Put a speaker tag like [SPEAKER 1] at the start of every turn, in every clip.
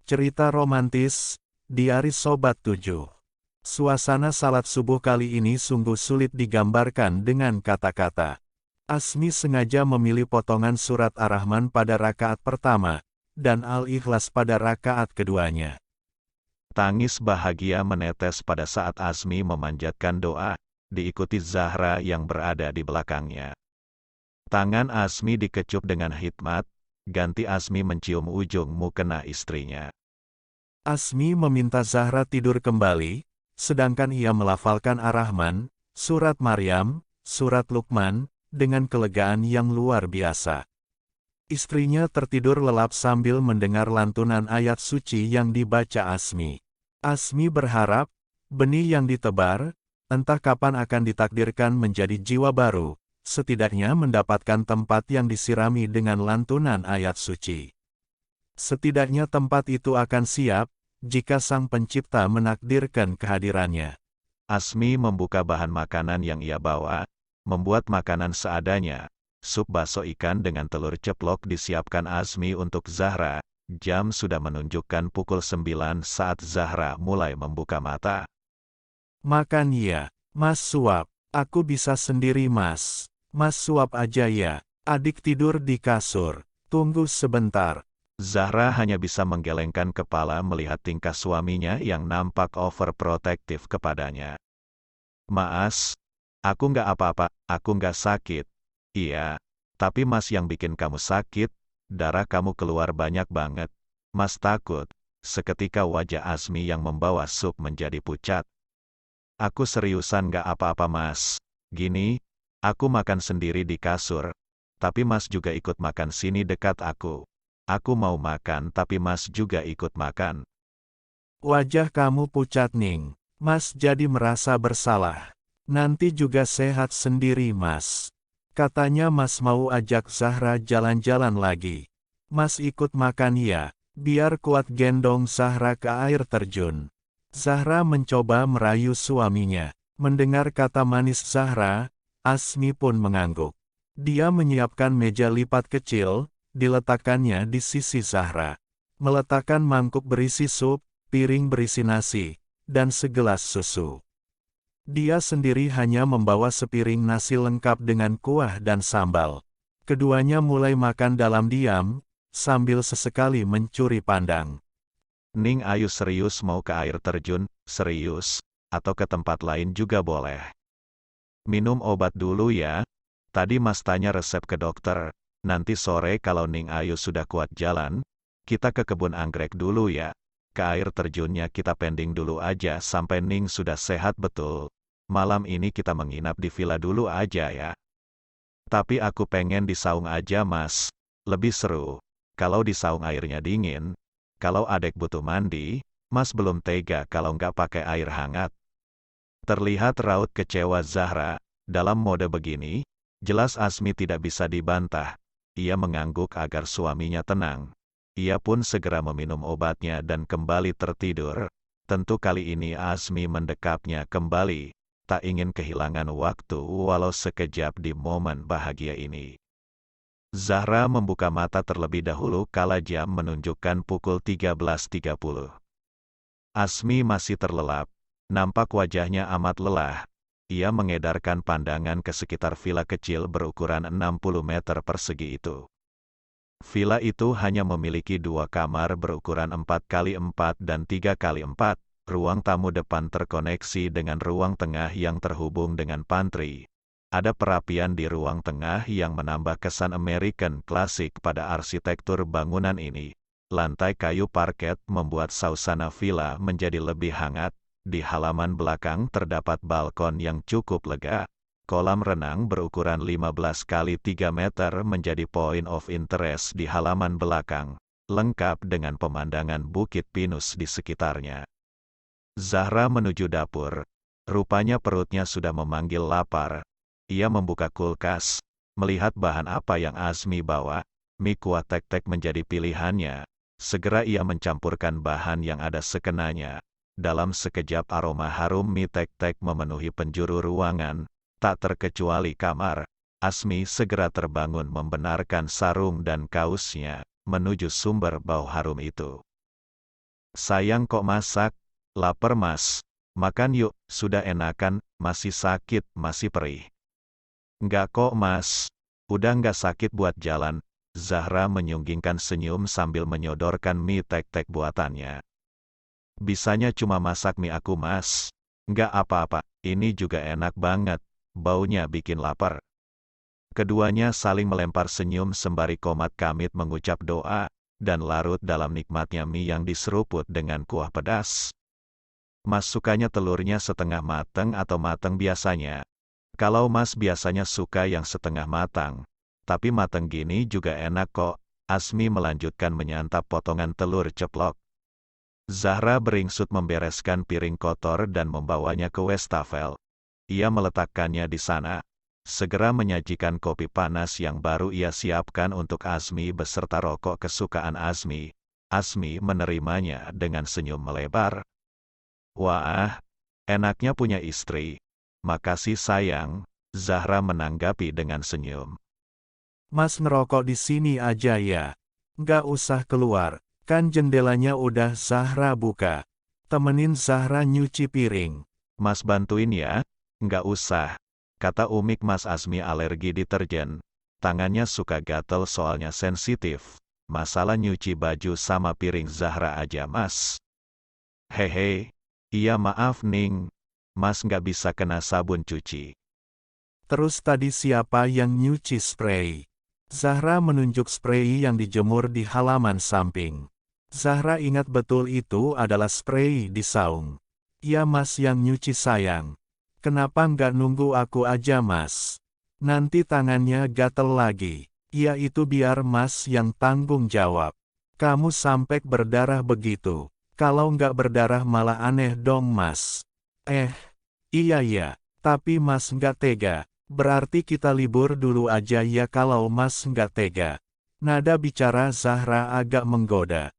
[SPEAKER 1] Cerita romantis, Diari Sobat 7. Suasana salat subuh kali ini sungguh sulit digambarkan dengan kata-kata. Asmi sengaja memilih potongan surat Ar-Rahman pada rakaat pertama, dan Al-Ikhlas pada rakaat keduanya.
[SPEAKER 2] Tangis bahagia menetes pada saat Asmi memanjatkan doa, diikuti Zahra yang berada di belakangnya. Tangan Asmi dikecup dengan hikmat, ganti Asmi mencium ujung mukena istrinya.
[SPEAKER 1] Asmi meminta Zahra tidur kembali, sedangkan ia melafalkan Ar-Rahman, surat Maryam, surat Luqman, dengan kelegaan yang luar biasa. Istrinya tertidur lelap sambil mendengar lantunan ayat suci yang dibaca Asmi. Asmi berharap, benih yang ditebar, entah kapan akan ditakdirkan menjadi jiwa baru, setidaknya mendapatkan tempat yang disirami dengan lantunan ayat suci. Setidaknya tempat itu akan siap, jika Sang Pencipta menakdirkan kehadirannya.
[SPEAKER 2] Asmi membuka bahan makanan yang ia bawa, membuat makanan seadanya. Sup bakso ikan dengan telur ceplok disiapkan Asmi untuk Zahra. Jam sudah menunjukkan pukul 9 saat Zahra mulai membuka mata.
[SPEAKER 1] Makan ya, Mas suap. Aku bisa sendiri Mas. Mas suap aja ya. Adik tidur di kasur. Tunggu sebentar.
[SPEAKER 2] Zahra hanya bisa menggelengkan kepala melihat tingkah suaminya yang nampak overprotektif kepadanya. Mas, aku nggak apa-apa, aku nggak sakit. Iya, tapi Mas yang bikin kamu sakit, darah kamu keluar banyak banget. Mas takut. Seketika wajah Asmi yang membawa sup menjadi pucat. Aku seriusan nggak apa-apa Mas. Gini, aku makan sendiri di kasur, tapi Mas juga ikut makan sini dekat aku. Aku mau makan tapi Mas juga ikut makan.
[SPEAKER 1] Wajah kamu pucat Ning. Mas jadi merasa bersalah. Nanti juga sehat sendiri Mas. Katanya Mas mau ajak Zahra jalan-jalan lagi. Mas ikut makan ya, biar kuat gendong Zahra ke air terjun. Zahra mencoba merayu suaminya. Mendengar kata manis Zahra, Asmi pun mengangguk. Dia menyiapkan meja lipat kecil, diletakkannya di sisi Zahra. Meletakkan mangkuk berisi sup, piring berisi nasi, dan segelas susu. Dia sendiri hanya membawa sepiring nasi lengkap dengan kuah dan sambal. Keduanya mulai makan dalam diam, sambil sesekali mencuri pandang.
[SPEAKER 2] Ning Ayu serius mau ke air terjun, serius, atau ke tempat lain juga boleh. Minum obat dulu ya. Tadi Mas tanya resep ke dokter. Nanti sore kalau Ning Ayu sudah kuat jalan, kita ke kebun anggrek dulu ya. Ke air terjunnya kita pending dulu aja sampai Ning sudah sehat betul. Malam ini kita menginap di villa dulu aja ya. Tapi aku pengen di saung aja Mas. Lebih seru. Kalau di saung airnya dingin. Kalau adek butuh mandi, Mas belum tega kalau nggak pakai air hangat. Terlihat raut kecewa Zahra. Dalam mode begini, jelas Asmi tidak bisa dibantah. Ia mengangguk agar suaminya tenang. Ia pun segera meminum obatnya dan kembali tertidur. Tentu kali ini Asmi mendekapnya kembali. Tak ingin kehilangan waktu walau sekejap di momen bahagia ini. Zahra membuka mata terlebih dahulu kala jam menunjukkan pukul 13.30. Asmi masih terlelap. Nampak wajahnya amat lelah. Ia mengedarkan pandangan ke sekitar villa kecil berukuran 60 meter persegi itu. Villa itu hanya memiliki 2 kamar berukuran 4x4 dan 3x4, ruang tamu depan terkoneksi dengan ruang tengah yang terhubung dengan pantry. Ada perapian di ruang tengah yang menambah kesan American klasik pada arsitektur bangunan ini. Lantai kayu parket membuat suasana villa menjadi lebih hangat. Di halaman belakang terdapat balkon yang cukup lega. Kolam renang berukuran 15 x 3 meter menjadi point of interest di halaman belakang. lengkap dengan pemandangan Bukit Pinus di sekitarnya. Zahra menuju dapur. Rupanya perutnya sudah memanggil lapar. Ia membuka kulkas, melihat bahan apa yang Azmi bawa. Mie kuah tek-tek menjadi pilihannya. Segera ia mencampurkan bahan yang ada sekenanya. Dalam sekejap aroma harum mie tek-tek memenuhi penjuru ruangan, tak terkecuali kamar. Azmi segera terbangun membenarkan sarung dan kausnya, menuju sumber bau harum itu. Sayang kok masak? Lapar mas. Makan yuk, sudah enakan, masih sakit, masih perih. Enggak kok mas. Udah nggak sakit buat jalan. Zahra menyunggingkan senyum sambil menyodorkan mie tek-tek buatannya. Bisanya cuma masak mie aku mas. Nggak apa-apa, ini juga enak banget. Baunya bikin lapar. Keduanya saling melempar senyum sembari komat kamit mengucap doa, dan larut dalam nikmatnya mie yang diseruput dengan kuah pedas. Mas sukanya telurnya setengah matang atau matang biasanya? Kalau mas biasanya suka yang setengah matang. Tapi matang gini juga enak kok. Azmi melanjutkan menyantap potongan telur ceplok. Zahra beringsut membereskan piring kotor dan membawanya ke wastafel. Ia meletakkannya di sana. Segera menyajikan kopi panas yang baru ia siapkan untuk Azmi beserta rokok kesukaan Azmi. Azmi menerimanya dengan senyum melebar. Wah, enaknya punya istri. Makasih sayang, Zahra menanggapi dengan senyum.
[SPEAKER 1] Mas ngerokok di sini aja ya. Nggak usah keluar, kan jendelanya udah Zahra buka. Temenin Zahra nyuci piring.
[SPEAKER 2] Mas bantuin ya? Nggak usah. Kata Umik Mas Azmi alergi deterjen. Tangannya suka gatel soalnya sensitif. Masalah nyuci baju sama piring Zahra aja mas. Hehe. Iya maaf Ning, mas nggak bisa kena sabun cuci.
[SPEAKER 1] Terus tadi siapa yang nyuci spray? Zahra menunjuk spray yang dijemur di halaman samping. Zahra ingat betul itu adalah spray di saung. Iya mas yang nyuci sayang. Kenapa nggak nunggu aku aja mas? Nanti tangannya gatel lagi. Iya itu biar mas yang tanggung jawab. Kamu sampai berdarah begitu. Kalau nggak berdarah malah aneh dong mas. Iya, tapi mas nggak tega. Berarti kita libur dulu aja ya kalau mas nggak tega. Nada bicara Zahra agak menggoda.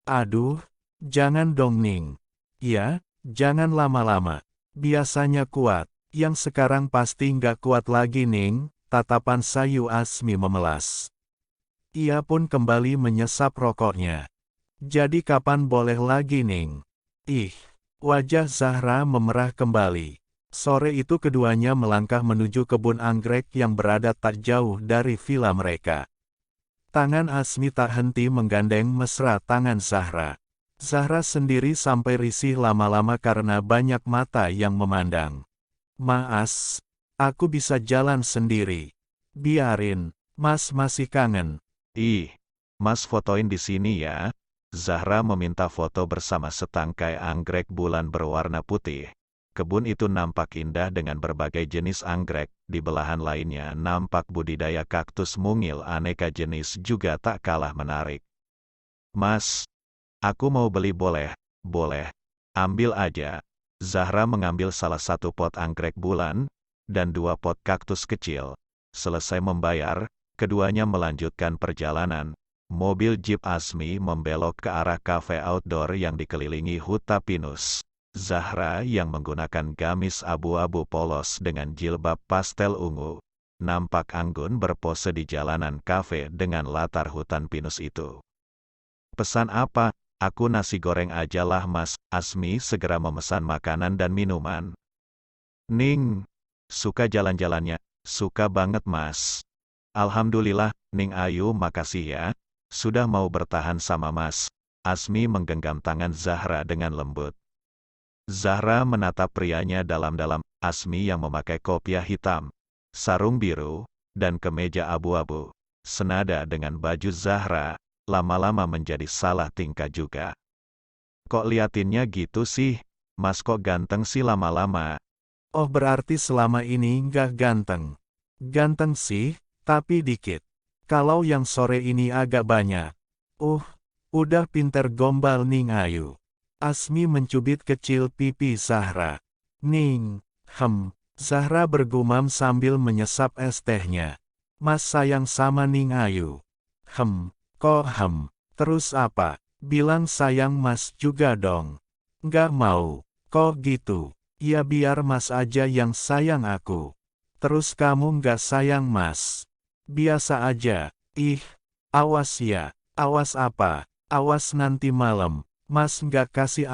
[SPEAKER 1] Aduh, jangan dong Ning. Ya, jangan lama-lama. Biasanya kuat, yang sekarang pasti nggak kuat lagi Ning, tatapan sayu Azmi memelas. Ia pun kembali menyesap rokoknya. Jadi kapan boleh lagi Ning? Ih, wajah Zahra memerah kembali. Sore itu keduanya melangkah menuju kebun anggrek yang berada tak jauh dari villa mereka. Tangan Azmi tak henti menggandeng mesra tangan Zahra. Zahra sendiri sampai risih lama-lama karena banyak mata yang memandang. Maas, aku bisa jalan sendiri. Biarin, mas masih kangen.
[SPEAKER 2] Ih, mas fotoin di sini ya. Zahra meminta foto bersama setangkai anggrek bulan berwarna putih. Kebun itu nampak indah dengan berbagai jenis anggrek, di belahan lainnya nampak budidaya kaktus mungil aneka jenis juga tak kalah menarik. Mas, aku mau beli boleh? Boleh. Ambil aja. Zahra mengambil salah satu pot anggrek bulan, dan 2 pot kaktus kecil. Selesai membayar, keduanya melanjutkan perjalanan. Mobil Jeep Azmi membelok ke arah kafe outdoor yang dikelilingi hutan pinus. Zahra yang menggunakan gamis abu-abu polos dengan jilbab pastel ungu, nampak anggun berpose di jalanan kafe dengan latar hutan pinus itu. Pesan apa? Aku nasi goreng aja lah mas. Azmi segera memesan makanan dan minuman. Ning, suka jalan-jalannya? Suka banget mas. Alhamdulillah, Ning Ayu makasih ya. Sudah mau bertahan sama mas. Azmi menggenggam tangan Zahra dengan lembut. Zahra menatap prianya dalam-dalam. Azmi yang memakai kopiah hitam, sarung biru, dan kemeja abu-abu. Senada dengan baju Zahra, lama-lama menjadi salah tingkah juga. Kok liatinnya gitu sih? Mas kok ganteng sih lama-lama?
[SPEAKER 1] Oh berarti selama ini nggak ganteng. Ganteng sih, tapi dikit. Kalau yang sore ini agak banyak. Udah pinter gombal Ning Ayu. Asmi mencubit kecil pipi Zahra. Ning, Zahra bergumam sambil menyesap es tehnya. Mas sayang sama Ning Ayu. Kok terus apa? Bilang sayang Mas juga dong. Nggak mau. Kok gitu? Ya biar Mas aja yang sayang aku. Terus kamu nggak sayang Mas? Biasa aja. Ih, awas ya. Awas apa? Awas nanti malam. Mas nggak kasih